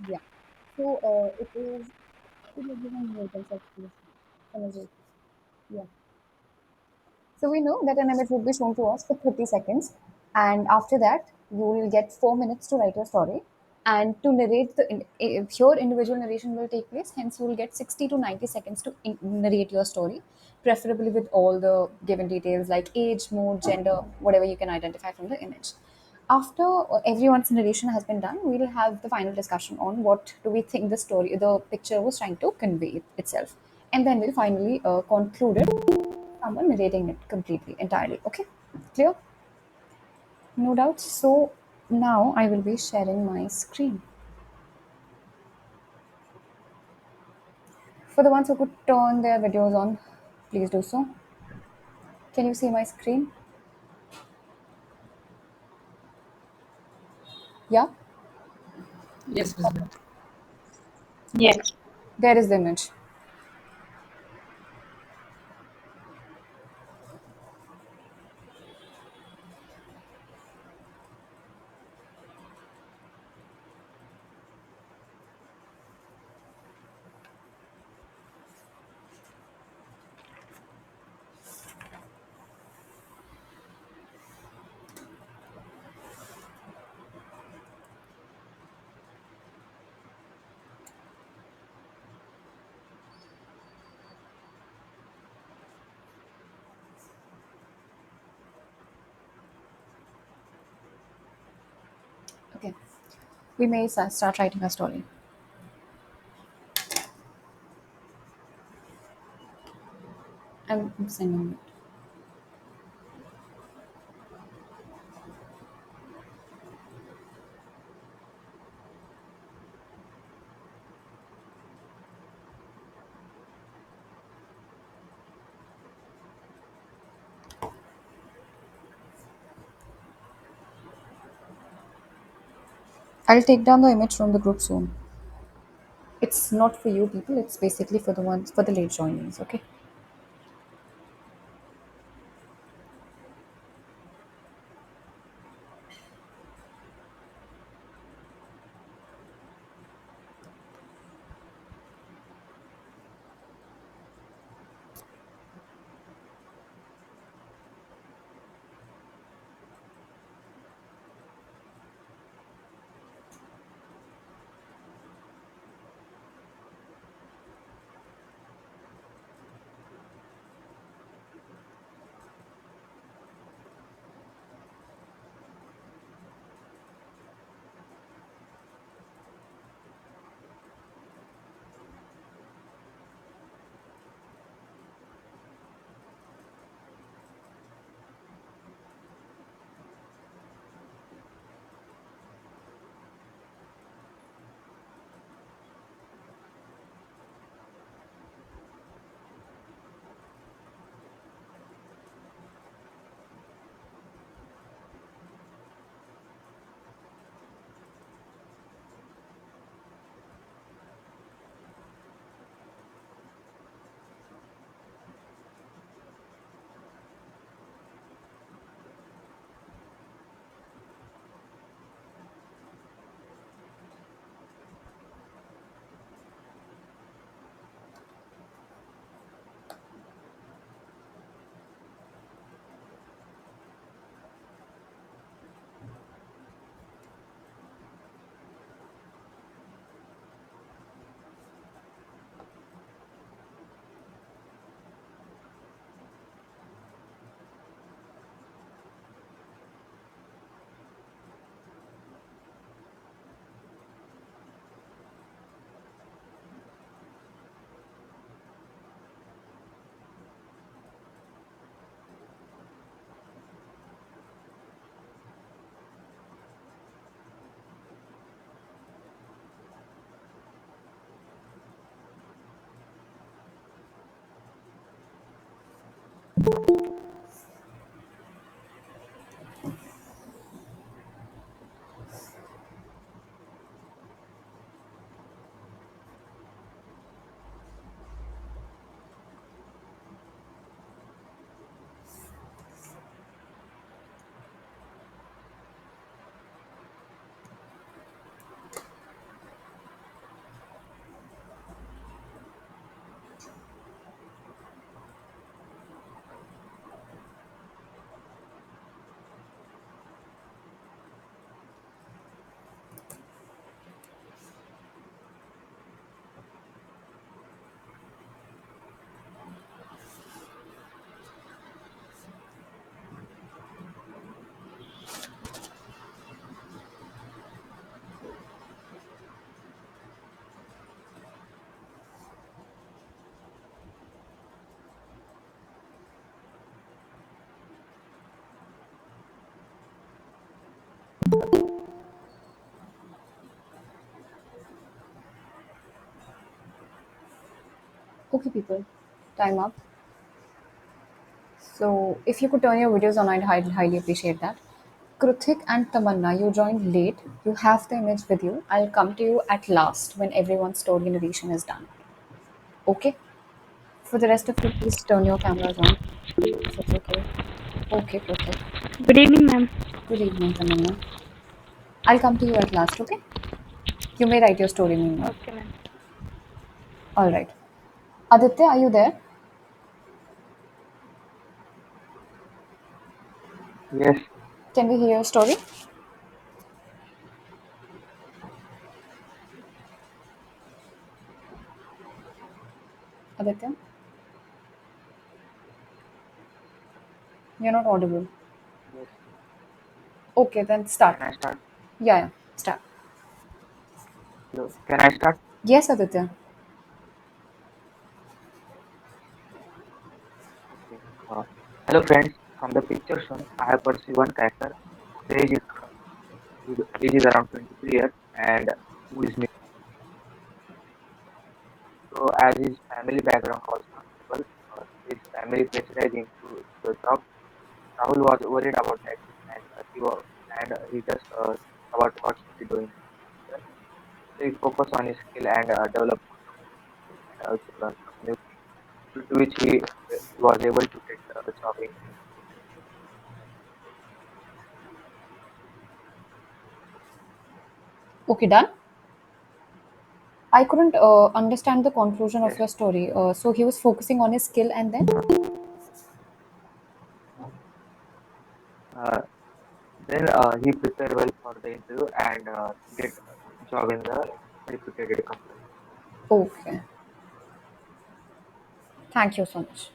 Yeah. So it is given labels of these images. Yeah. So we know that an image will be shown to us for 30 seconds, and after that, you will get 4 minutes to write your story. And to narrate your individual narration will take place. Hence, you will get 60 to 90 seconds to narrate your story, preferably with all the given details like age, mood, gender, whatever you can identify from the image. After everyone's narration has been done, we will have the final discussion on what do we think the picture was trying to convey itself, and then we'll finally conclude it. Someone narrating it completely, entirely. Okay, clear? No doubts. So now I will be sharing my screen. For the ones who could turn their videos on, please do so. Can you see my screen? Yeah, Yes, visible. Yes. there is the image. Okay, we may start writing a story. I'm sending it. I'll take down the image from the group soon. It's not for you people. It's basically for the ones for the late joinings. Okay. Okay, people, time up. So, if you could turn your videos on, I'd highly appreciate that. Kruthik and Tamanna, you joined late. You have the image with you. I'll come to you at last when everyone's story narration is done. Okay? For the rest of you, please turn your cameras on. If it's okay. Okay, Kruthik. Good evening, ma'am. Good evening, Tamanna. I'll come to you at last, okay? You may write your story meanwhile. Okay, ma'am. Alright. Aditya, are you there? Yes, Can we hear your story? Aditya? You're not audible. yes. Okay, then start. Can I start? Yeah, start. Hello. Can I start? Yes, Aditya. Okay. Hello, friends. From the picture shown, I have perceived one character. His age is around 23 years and who is male. So, as his family background was not stable, his family pressurized him to the job. Rahul was worried about that and he just about what should he do in the future. So, he focused on his skill and developed more communication skills and also learned some new things, due to which he was able to get a job in. Okay, done. I couldn't understand the conclusion of Yes. your story. So he was focusing on his skill and then? Uh, then he prepared well for the interview and get a job in the reputed company. Okay. Thank you so much.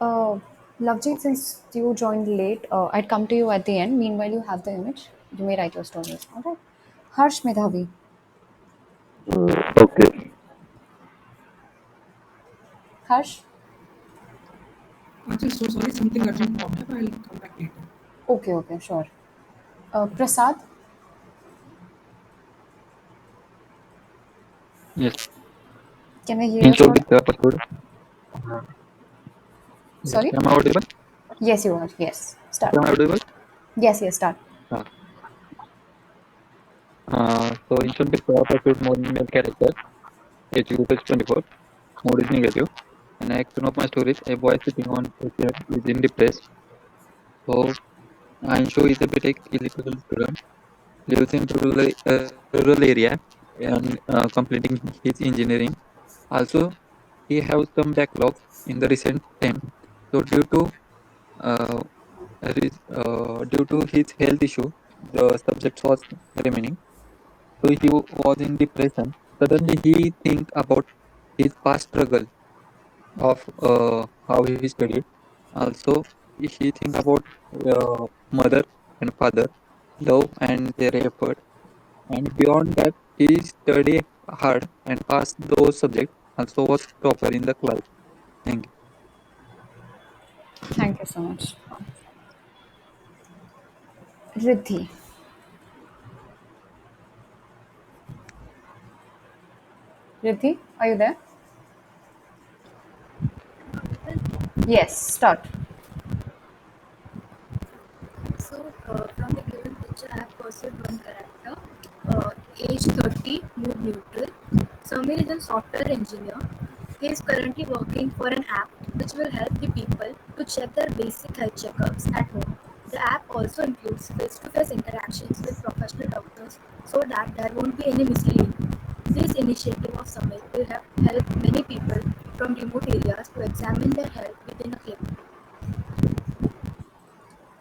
Uh, Lavjeet, Okay. since you joined late, I'd come to you at the end. Meanwhile, you have the image. You may write your stories. All right. Harsh Medhavi. Okay. Harsh? Actually, so sorry, something urgent popped up. I'll come back later. Okay, okay, sure. Prasad? Yes. Can I hear your Installed story? the password. Yes. Sorry? Am I audible? Yes, you are. Yes. Start. Am I audible? Yes, yes, start. Uh, so installed the password mode email character. Age group is 24. Mode is negative. And action of my story is a boy sitting on a chair is in depressed. So Anshu is a BTech electrical student. Lives in rural area and completing his engineering. Also, he has some backlogs in the recent time. So uh, due to his health issue, the subject was remaining. So he was in depression. Suddenly he think about his past struggle of how he studied. Also, he think about mother and father, love and their effort. And beyond that, he studied hard and passed those subjects. Also was topper in the class. Thank you. Thank you so much. Riddhi. Riddhi, are you there? Yes, start. So, from the given picture, I have pursued one character, age 30, mood neutral. Samir is a software engineer. He is currently working for an app which will help the people to check their basic health checkups at home. The app also includes face to face interactions with professional doctors so that there won't be any misleading. This initiative of Samir will help many people from remote areas to examine their health within a click.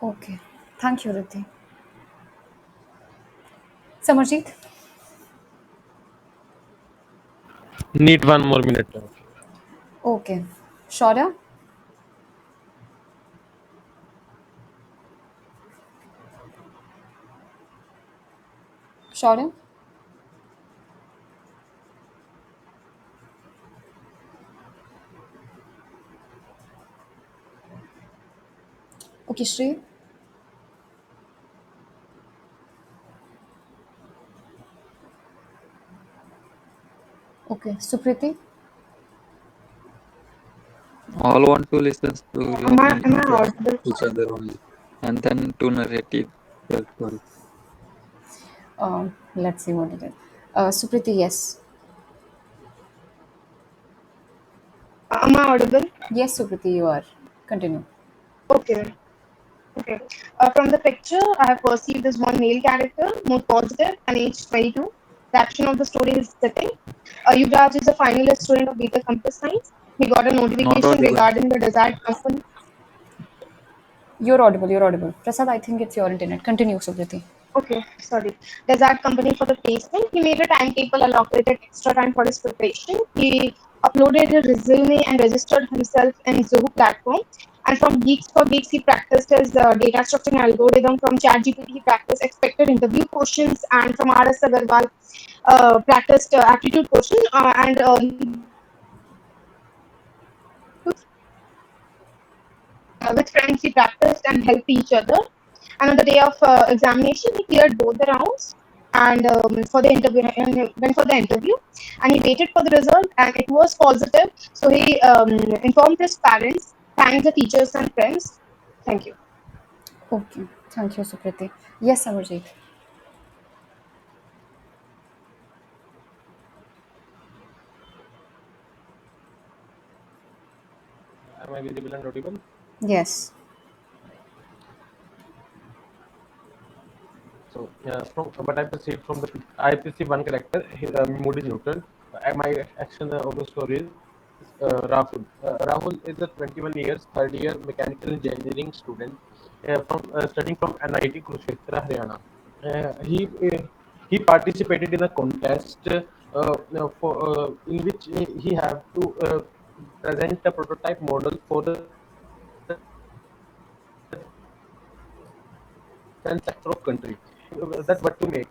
Okay. Thank you, Riddhi. Samarjeet? Need one more minute. Okay. Shaurya? Shaurya? Okay, Shri? Okay, Supriti. All want to listen to your Am I from audible? each other only, and then to narrate it their story. Let's see what it is. Supriti, yes. Am I audible? Yes, Supriti, you are. Continue. Okay. Okay. From the picture, I have perceived this one male character, more positive and age 22. The action of the story is setting. Yuvraj is a finalist student of BTech Computer Science. He got a Not notification audible. regarding the desired company. You're audible, you're audible. Prasad, I think it's your internet. Continue, Supriti. Okay, sorry. Desired company for the placement. He made a timetable, allocated extra time for his preparation. He uploaded his resume and registered himself in Zoho platform. And from Geeks for Geeks, he practiced his data structuring algorithm. From ChatGPT, he practiced expected interview questions. And from RS Agarwal, practiced aptitude question. And with friends, he practiced and helped each other. And on the day of examination, he cleared both the rounds. And for the interview, and he went for the interview, and he waited for the result, and it was positive. So he informed his parents, thanked the teachers and friends. Thank you. Okay, thank you, Supriti. Yes, Amarjeet. Am I visible and audible? Yes. So, from what I perceive from I perceive one character. His mood is neutral. My action of the story is Rahul. Rahul is a 21 years, third year mechanical engineering student from studying from NIT Kurukshetra, Haryana. He participated in a contest in which he have to present a prototype model for the defense sector of country. That what to make.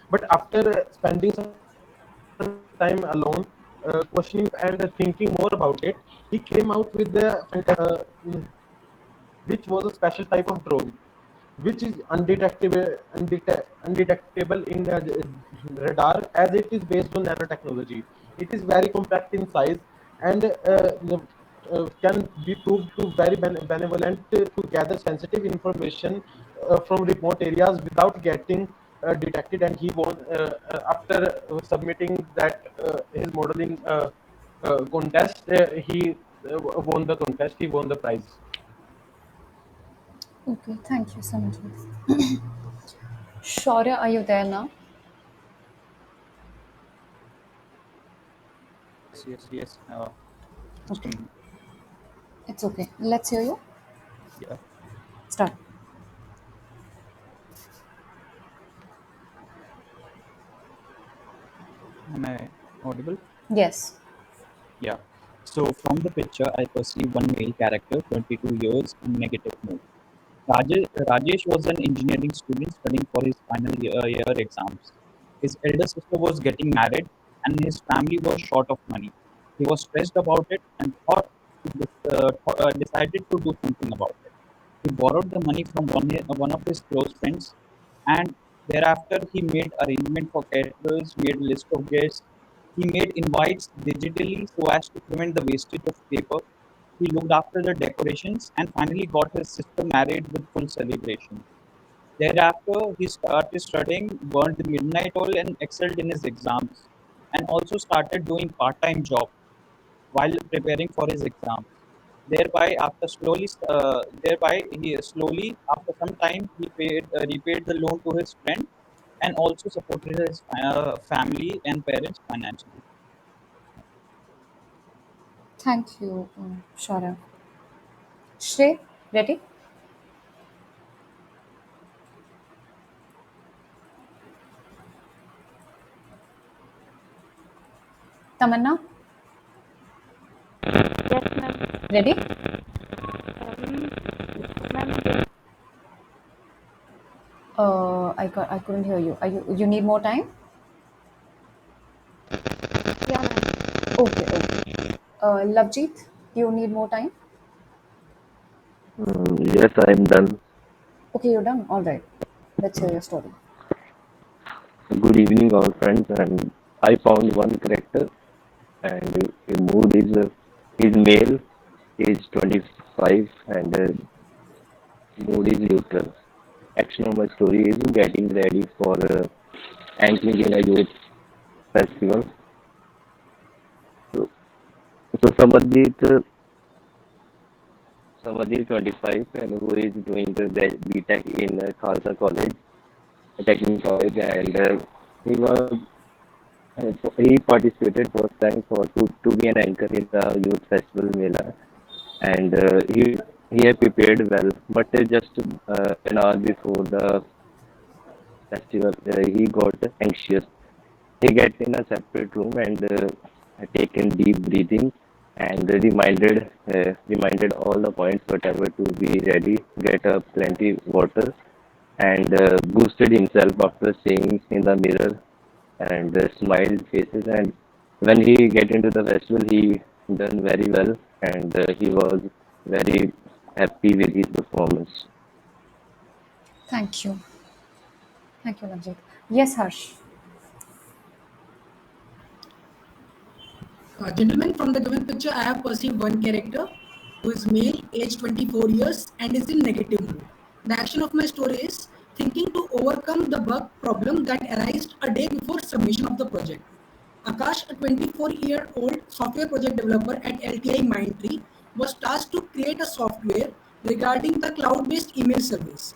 But after spending some time alone, questioning and thinking more about it, he came out with which was a special type of drone, which is undetectable in the radar as it is based on nanotechnology. It is very compact in size and can be proved to very benevolent to gather sensitive information from remote areas without getting detected. And he won after submitting that his modeling contest. He won the contest. He won the prize. Okay, thank you so much. Shaurya, are you there now? Yes, yes. Just a Okay, minute. it's okay. Let's hear you. Yeah. Start. Am I audible? Yes. Yeah. So from the picture, I perceive one male character, 22 years, in negative mood. Rajesh was an engineering student studying for his final year exams. His elder sister was getting married, and his family was short of money. He was stressed about it and decided to do something about it. He borrowed the money from one of his close friends, and thereafter he made arrangement for caterers, made list of guests. He made invites digitally so as to prevent the wastage of paper. He looked after the decorations and finally got his sister married with full celebration. Thereafter, he started studying, burned the midnight oil, and excelled in his exams, and also started doing part-time job while preparing for his exams. Thereby he slowly, after some time, he repaid the loan to his friend, and also supported his family and parents financially. Thank you, Shaurya. Shrey, ready? Tamanna, Yes, ma'am. ready? Ma'am, I couldn't hear you. You need more time? yeah, ma'am. Okay, okay. Lovejeet, you need more time? Yes, I'm done. Okay, you're done. All right. Let's hear your story. Good evening, all friends. And I found one character. and his mood is male, age 25, and mood is neutral. Action of my story is getting ready for anchoring in a youth festival. So, so Samadhi 25, and who is doing the BTech in Khalsa College, a technical college, and he participated first time to be an anchor in the youth festival Mela, and he had prepared well, but just an hour before the festival, he got anxious. He get in a separate room and taken deep breathing and reminded all the points whatever to be ready, get plenty water, and boosted himself after seeing in the mirror and smiled faces. And when he get into the festival, he done very well, and he was very happy with his performance. Thank you. Thank you, Navjeet. Yes, Harsh. Gentlemen, from the given picture, I have perceived one character who is male, age 24 years, and is in negative mood. The action of my story is thinking to overcome the bug problem that arose a day before submission of the project. Akash, a 24-year-old software project developer at LTI Mindtree, was tasked to create a software regarding the cloud-based email service.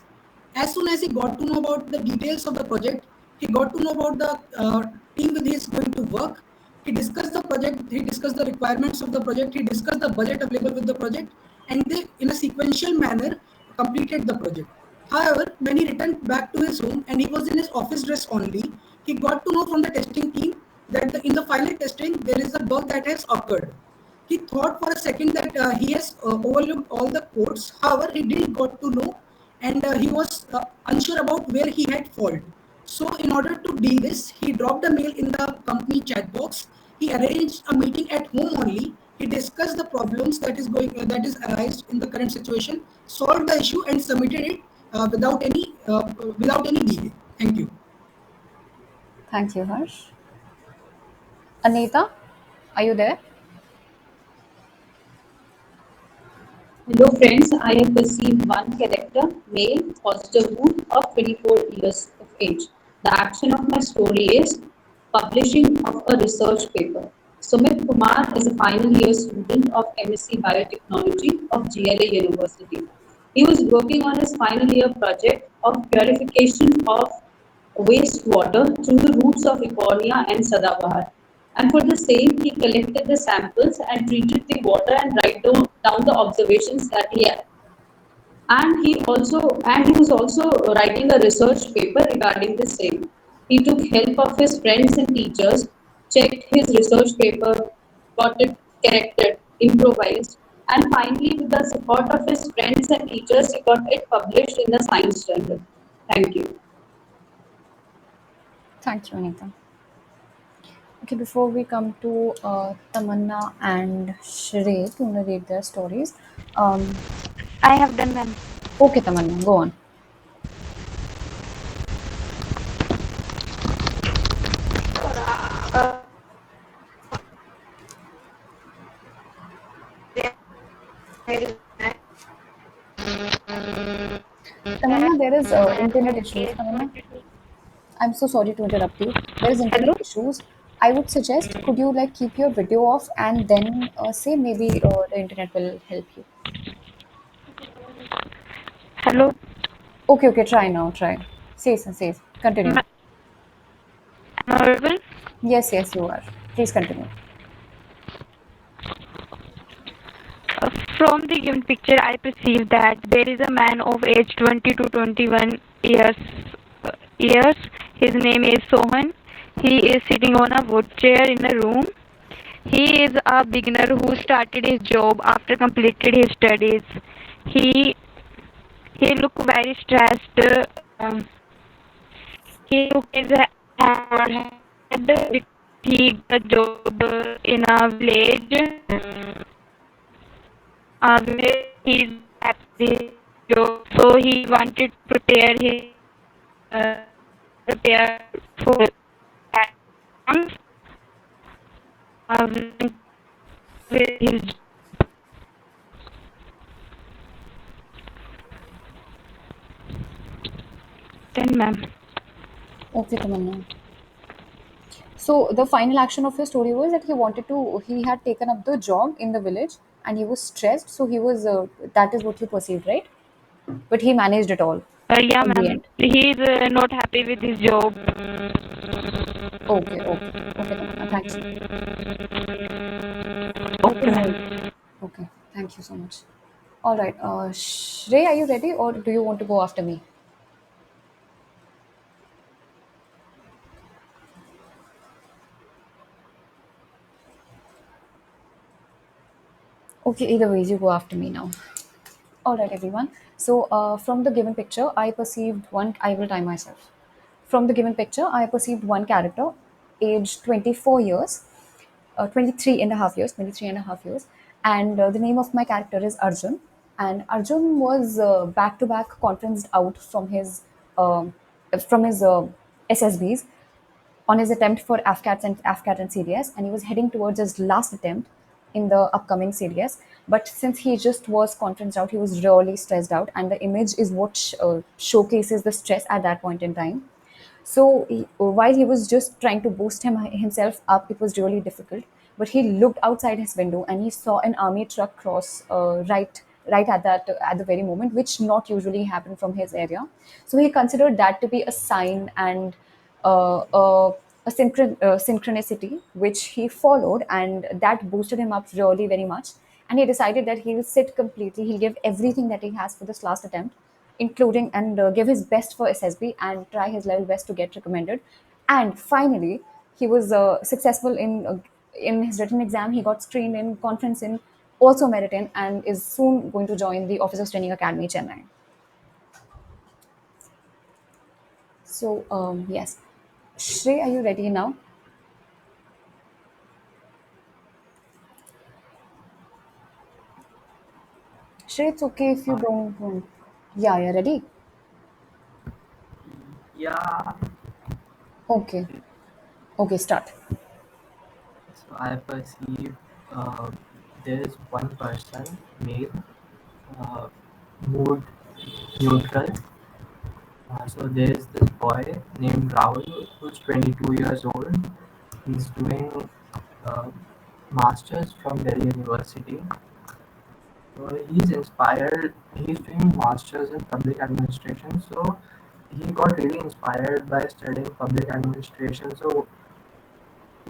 As soon as he got to know about the details of the project, he got to know about the team with he is going to work. He discussed the project, he discussed the requirements of the project, he discussed the budget available with the project, and they, in a sequential manner, completed the project. However, when he returned back to his room and he was in his office dress only, he got to know from the testing team that in the final testing there is a bug that has occurred. He thought for a second that he has overlooked all the codes. However, he didn't got to know, and he was unsure about where he had fault. So, in order to deal this, he dropped a mail in the company chat box. He arranged a meeting at home only. He discussed the problems that is arised in the current situation, solved the issue, and submitted it without any delay. Thank you. Thank you, Harsh. Anita, are you there? Hello friends, I have perceived one character, male, positive mood of 24 years of age. The action of my story is publishing of a research paper. Sumit Kumar is a final year student of MSc Biotechnology of GLA University. He was working on his final year project of purification of wastewater through the roots of Econia and Sadabahar. And for the same, he collected the samples and treated the water and down the observations that he had. And he was also writing a research paper regarding the same. He took help of his friends and teachers, checked his research paper, got it corrected, improvised, and finally, with the support of his friends and teachers, he got it published in the Science Journal. Thank you. Thank you, Anita. Okay, before we come to Tamanna and Shrey to narrate their stories, um, I have done, ma'am. okay, Tamanna, go on. Uh, there Tamanna, there is internet issues. is Tamanna, I'm so sorry to interrupt you. There is internet hello, issues. I would suggest, could you like keep your video off and then say maybe the internet will help you. hello. Okay, okay, try now, try. Say, Am continue. I am I audible? Yes, yes, you are. Please continue. From the given picture, I perceive that there is a man of age 20 to 21 years. Years. His name is Sohan. He is sitting on a wood chair in a room. He is a beginner who started his job after completed his studies. He he looked very stressed. He took his head because he got a job in a village where he's happy job. So he wanted to uh, prepare for exams. with his. Then, ma'am. Okay, Tamanna. So the final action of his story was that he had taken up the job in the village and he was stressed. So that is what you perceived, right? But he managed it all Yeah, in the ma'am. end. He's not happy with his job. Okay, okay, okay, Tamanna. Thanks. Okay, Right. ma'am. Okay, thank you so much. All right. Shrey, are you ready or do you want to go after me? Okay, either ways, you go after me now. All right, everyone. So, from the given picture, I perceived one. I will time myself. From the given picture, I perceived one character, aged 24 years, 23 and a half years, 23 and a half years. And the name of my character is Arjun. And Arjun was back to back conferenced out um, from his SSBs on his attempt for AFCAT and CDS, and he was heading towards his last attempt in the upcoming CDS. But since he just was conferenced out, he was really stressed out, and the image is what showcases the stress at that point in time. So while he was just trying to boost himself up, it was really difficult. But he looked outside his window and he saw an army truck cross right at the very moment, which not usually happen from his area. So he considered that to be a sign and uh, uh, synchronicity which he followed, and that boosted him up really very much. And he decided that he'll sit completely, he'll give everything that he has for this last attempt, including and give his best for SSB and try his level best to get recommended. And finally, he was successful in his written exam. He got screened in conference in also merit in, and is soon going to join the Officers Training Academy, Chennai. So yes, Shrey, are you ready now? Shrey, it's okay if you don't want. Yeah, you're ready. Yeah, Okay, okay, start. so I perceive uh, there is one person, male, uh, mood neutral. So there is this boy named Rahul who's 22 years old. He's doing uh, masters from Delhi University. He's inspired. He's doing masters in public administration. So he got really inspired by studying public administration. So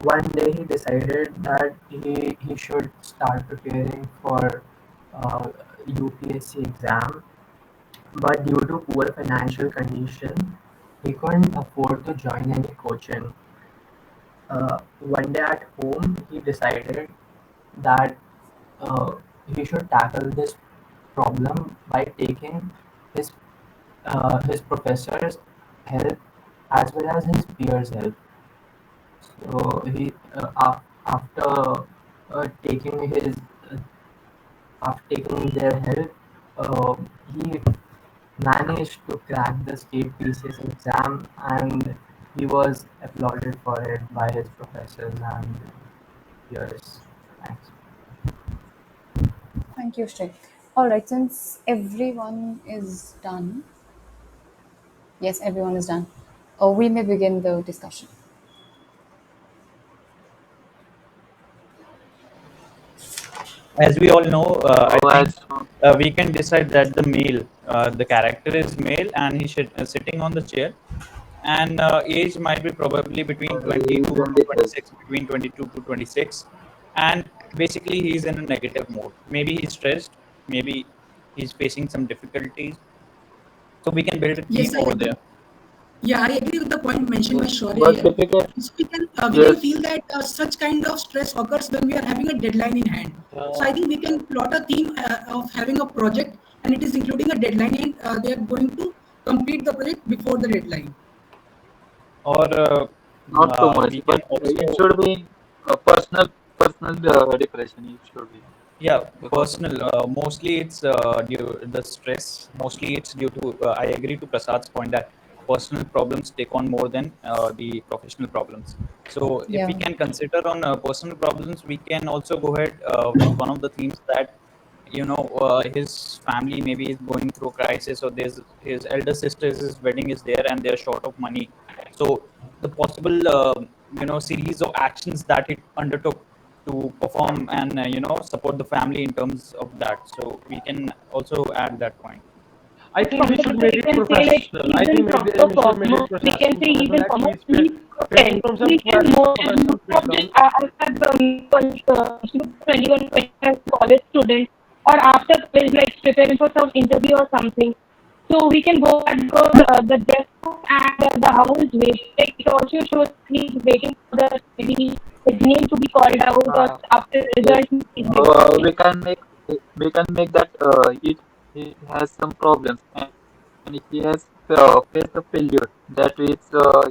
one day he decided that he should start preparing for UPSC exam, but due to poor financial condition, he couldn't afford to join any coaching. One day at home, he decided that uh, he should tackle this problem by taking his his professor's help as well as his peers' help. So after taking his after taking their help, he managed to crack the state PCS exam, and he was applauded for it by his professors and peers. Thanks. Thank you, Shrey. All right, since everyone is done, yes, everyone is done. We may begin the discussion. As we all know, I So think as we can decide that the character is male, and he's sitting on the chair, and age might be probably between he 22 is in to the press. 26, between 22 to 26, and basically he's in a negative mode. Maybe he's stressed, maybe he's facing some difficulties. So we can build a Yes, theme I over agree. there. Yeah, I agree with the point mentioned by Yes, Shaurya but here. difficult. So we can Yes. feel that such kind of stress occurs when we are having a deadline in hand. So I think we can plot a theme of having a project, and it is including a deadline, and they are going to complete the project before the deadline. Or Not too much, we can but it also, should be a personal depression. It should be yeah, because of personal. the Mostly it's due the stress. Mostly it's due to. I agree to Prasad's point that personal problems take on more than the professional problems. So if we Yeah. can consider on personal problems, we can also go ahead with one of the themes that his family maybe is going through a crisis, or there's his elder sister's wedding is there and they're short of money. So the possible series of actions that it undertook to perform and support the family in terms of that. So we can also add that point. I think we should We make it can say like professional. I even think from we the should make it former, we can say professional even that from a he's week facing 10, from some we can more than professional most of this. breakdown. I have 21, 25 college students or after college like preparing for some interview or something. So we can go at the desk and the house is waiting. Like it also shows he's waiting for the maybe his name to be called out or Uh, after yes. result he's waiting. We can make that he has some problems, and if he has faced a failure, that is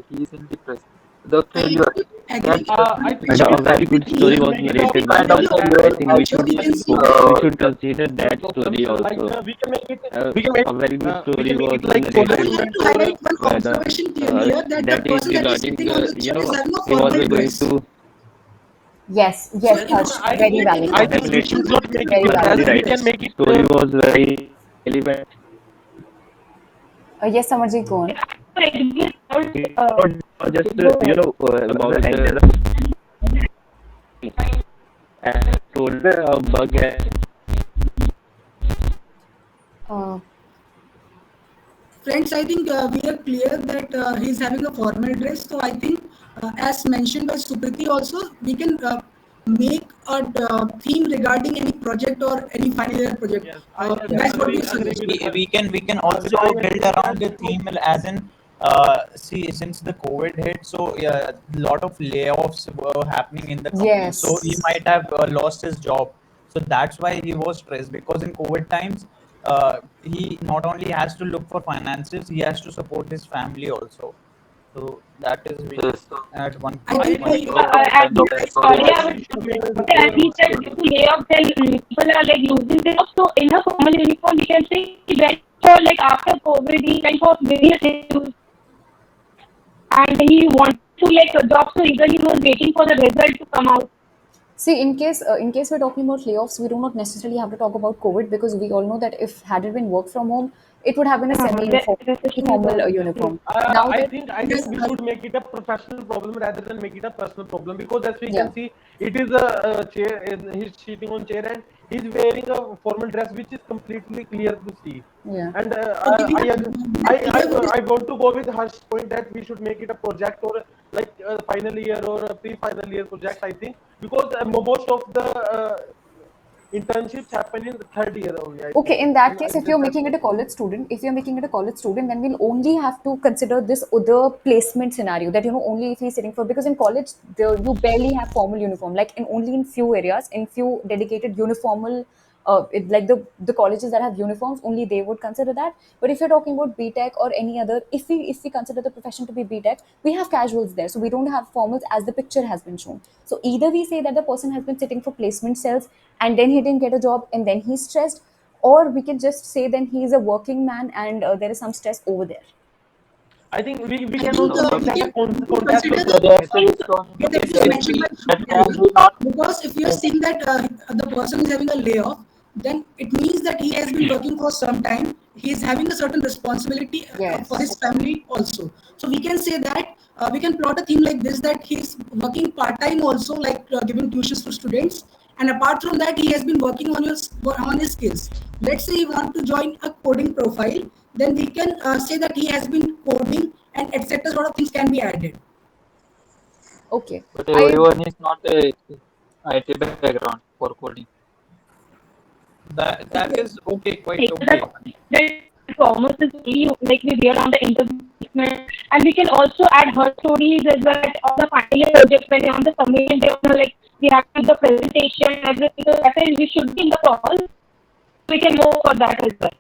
he is in depression. The I failure agree that with I you. think And we a can very But good we here, story should was make it a narrated by kind even of the that. failure I opposite think we culture, should we can see we that should consider that story like also. we can make it we can make A very good we can story make was it like I narrated would like punishment to or highlight one where observation clearly here that the that is person that is regarding sitting on the chair is having a he was formal going dress. to Yes, So yes, in Harsh. this I Very case, valid in I the point. think we position should that not he make is it Very having a valid depressed. exactly We point. right. can dress. make it Story was very relevant. Yes, Samarji, go on. It was not just Go ahead. about the and told a bug has Uh, Friends, I think we are clear that he is having a formal dress. So I think, as mentioned by Supriti also, we can make a theme regarding any project or any final year project. Yes, yes. Guys, what do you agree suggest? with her. We can also build around the theme as in see, since the COVID hit, so yeah, a lot of layoffs were happening in the company, so he Yes. might have lost his job. So that's why he was stressed, because in COVID times he not only has to look for finances, he has to support his family also. So that is we yes. So at one I I think point. think we, At kind this of guys, story earlier, was I I think would we should make say as he said, due to layoffs, then people are like losing their jobs. So in a formal uniform, we can say he went for like after COVID, he went for various interviews and he wanted to like a job so eagerly he was waiting for the result to come out. See, in case we're talking about layoffs, we do not necessarily have to talk about COVID because we all know that if had it been work from home, it would have been a Recession is formal also. uniform. Now that I think guys, we should make it a professional problem rather than make it a personal problem, because as we yeah, can see, it is a chair. He's sitting on chair and he's wearing a formal dress which is completely clear to see. yeah. And okay, we are clear with this. I want to go with Harsh's point that we should make it a project or like a final year or a pre-final year project. I think because most of the internships happen in the third year only. I Okay, think. in that case, And if you're that's making it a college student, then we'll only have to consider this other placement scenario that only if he's sitting for because in college you barely have formal uniform. Like in only in few areas, in few dedicated uniformal, like the colleges that have uniforms, only they would consider that. But if you're talking about BTech or any other, if we consider the profession to be BTech, we have casuals there, so we don't have formals as the picture has been shown. So either we say that the person has been sitting for placement cells and then he didn't get a job and then he's stressed, or we can just say then he's a working man and there is some stress over there. I think we I can think also make we that can a concept consider of the the that. reaction is on way that was if mentioned we by that Shruti can earlier. be not Because if you are seeing that the person is having a layoff, then it means that he has been working for some time. He is having a certain responsibility for his Yes. family also. So we can say that we can plot a theme like this that he is working part time also, like giving tuitions to students. And apart from that, he has been working on his skills. Let's say he want to join a coding profile, then we can say that he has been coding and etc. Sort of things can be added. Okay. but I everyone is not a IT background for coding. That is okay, quite Like okay. that performance is really like we hear on the interview placement, and we can also add her stories as well as on the final year project when on the submission day, like we have to do the presentation and everything. So that is we should be in the call. We can go for that as well.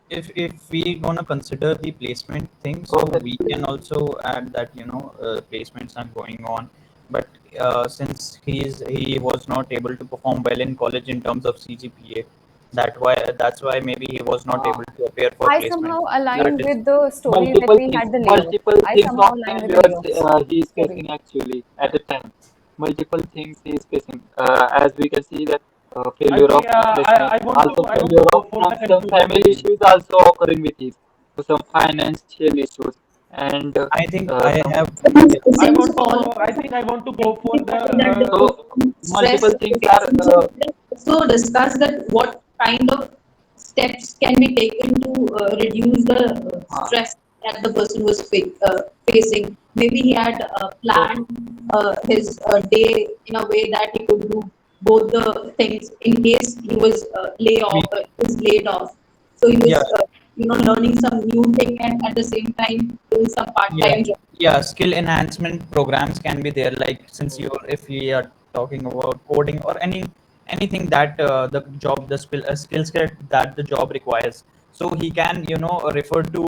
If we gonna consider the placement thing, so Okay. we can also add that placements are going on, but since he was not able to perform well in college in terms of CGPA, That's why maybe he was not able to appear for I placement. somehow That align is with the story that multiple we things, had the layoff. multiple I things somehow of align with the failures layoffs he is story. facing actually at the time. Multiple things he is facing. As we can see that I failure of think placement, also I want to failure of go for the some conclusion family maybe. issues also occurring with his, some financial issues, and I think I some have. I Since want to all of go. us I think I want to have go for the. identified that there so was some multiple stress things are facing, so let's also discuss that what kind of steps can be taken to reduce the stress that the person was facing. Maybe he had so planned his day in a way that he could do both the things in case he was We laid off. So he Yeah, was, learning some new thing and at the same time doing some yeah, part-time job. yeah. Skill enhancement programs can be there. Like since you, if we are talking about coding or anything that the job, the skill set that the job requires, so he can refer to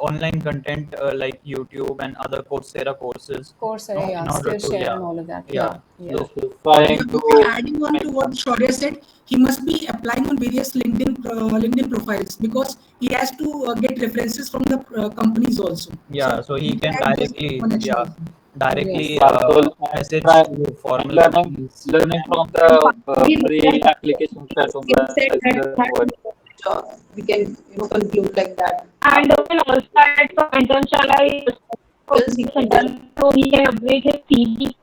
online content like YouTube and other Coursera courses, Coursera, in yeah, order to, Skillshare yeah, and all of that. yeah. Yeah, yeah. yes, yes, Yeah, trying to maybe adding on make to what some. Shaurya said, he must be applying on various LinkedIn profiles because he has to get references from the companies also. Yeah, So so he he can can add this directly, connection yeah, also. directly Yes. Also, message try to and formal learning companies. learning And from And the finally, we free can application the platforms skill as set well that provide. he had to get the job. We can, conclude like that. And we can also add some internship Skills he can develop. so he can upgrade his CV.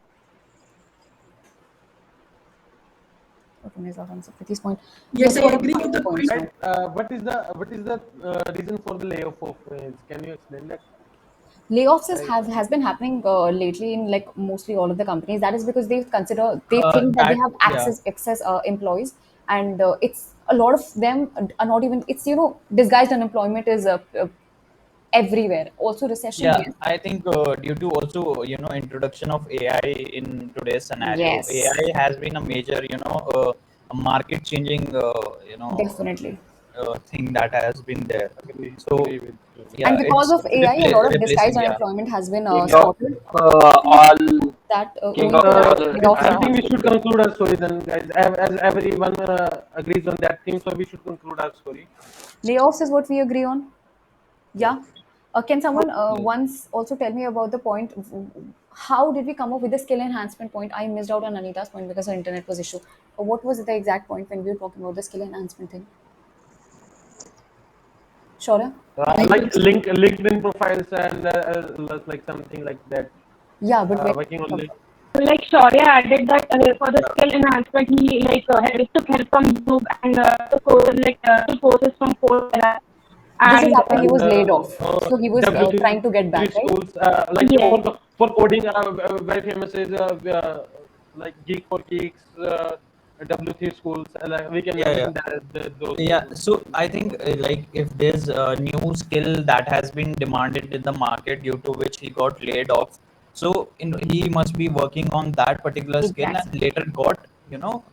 Okay, nice answer for this point. Yes, Let's I go ahead with agree with final the points point. now. Right. What is the reason for the layoff of Can you explain that? Layoffs I has been happening lately in like mostly all of the companies. That is because they think that they that, have yeah, excess employees, and it's a lot of them are not even. It's disguised unemployment is everywhere. Also recession, yeah. yes. I think due to also introduction of AI in today's scenario, Yes, AI has been a major a market changing definitely. thing that has been there. agree So with you. yeah, And because it's of AI, a lot of disguised replacing, yeah. unemployment has been King of spotted. all, That king owing of to that, all layoffs I are think we happening. should conclude our story then, guys. As everyone agrees on that theme, so we should conclude our story. Layoffs is what we agree on. Yes. Yeah. Can someone yes. once also tell me about the point? How did we come up with the skill enhancement point? I missed out on Anita's point because her internet was issue. What was the exact point when we were talking about the skill enhancement thing? Sure. Like Like LinkedIn profiles and like something like that. Yeah, but when Working on LinkedIn. Like Shaurya added that for the skill enhancement, he took help from YouTube and took courses from Coursera. this is And after he was laid off, so he was trying to get W3 back, right? schools, like yes, for coding, very famous is like Geek for Geeks, W3 schools. Like we can Yeah, yeah. mention that those Yeah, schools. so I think like if there's a new skill that has been demanded in the market due to which he got laid off, so he must be working on that particular skill Exactly. and later got you know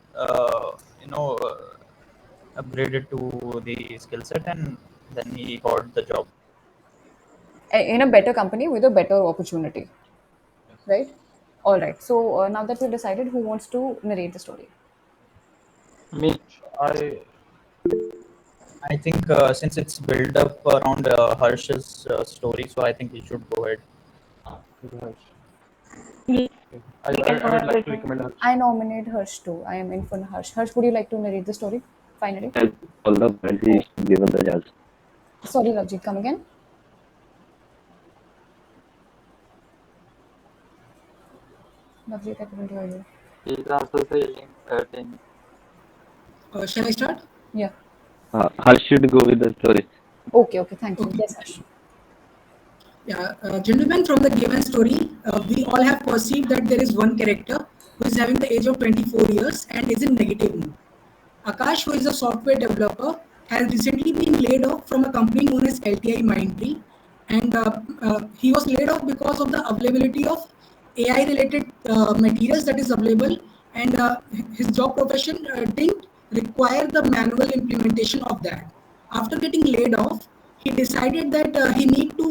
upgraded to the skill set, and then he got the job. In a better company with a better opportunity, right? All right. So now that we've decided, who wants to narrate the story? Me. I I think since it's built up around Harsh's story, so I think he should go ahead. yes, we can I would like to everything. recommend her. I nominate Harsh too. I am in for Harsh. Harsh, would you like to narrate the story? Finally. As all the points he given the chance. Sorry, Lavjit, come again. Lavjit, I couldn't hear you. He's also saying things. shall I start? Yeah. Harsh should go with the story. Okay, okay, thank you. Okay. Yes, Harsh. Yeah, gentlemen, from the given story, we all have perceived that there is one character who is having the age of 24 years and is in negative mood. Akash, who is a software developer, has recently been laid off from a company known as LTI Mindtree, and he was laid off because of the availability of AI-related materials that is available, and his job profession didn't require the manual implementation of that. After getting laid off, he decided that he need to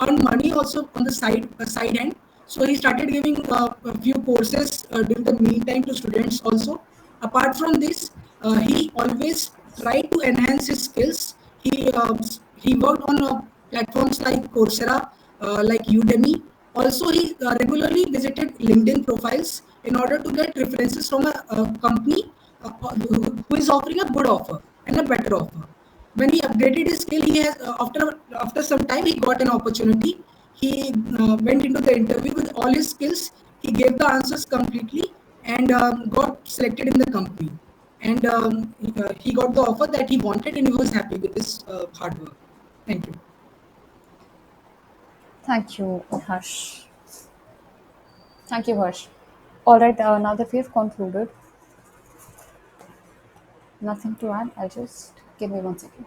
earn money also on the side end. So he started giving a few courses during the meantime to students also. Apart from this, He always tried to enhance his skills. He worked on platforms like Coursera, like Udemy. Also, he regularly visited LinkedIn profiles in order to get references from a company who is offering a good offer and a better offer. When he upgraded his skill, he has after some time he got an opportunity. He went into the interview with all his skills. He gave the answers completely and got selected in the company. And he got the offer that he wanted, and he was happy with his hard work. Thank you. Thank you, Harsh. Thank you, Harsh. All right, now that we have concluded, nothing to add. I'll just give me 1 second.